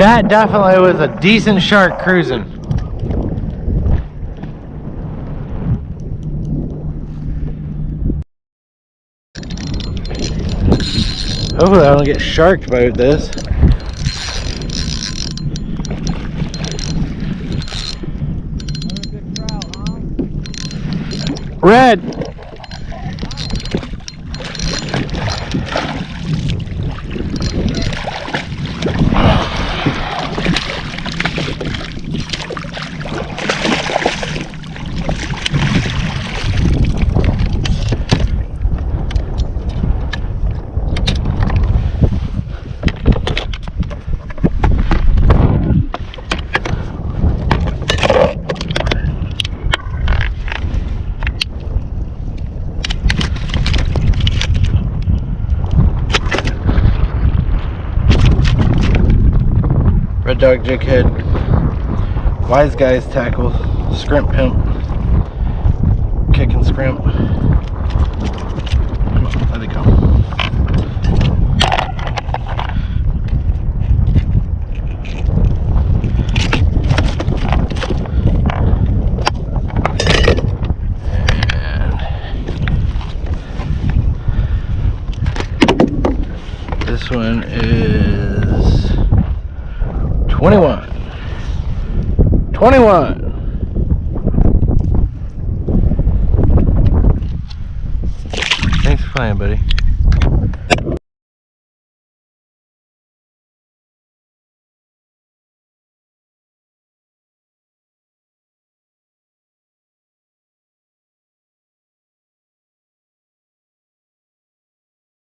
That definitely was a decent shark cruising. Hopefully I don't get sharked by this. Red! Red Dog Jig Head, Wise Guys Tackle, Scrimp Pimp, Kick and Scrimp. Come on, let it go. And this one is 21. 21. Thanks for playing, buddy.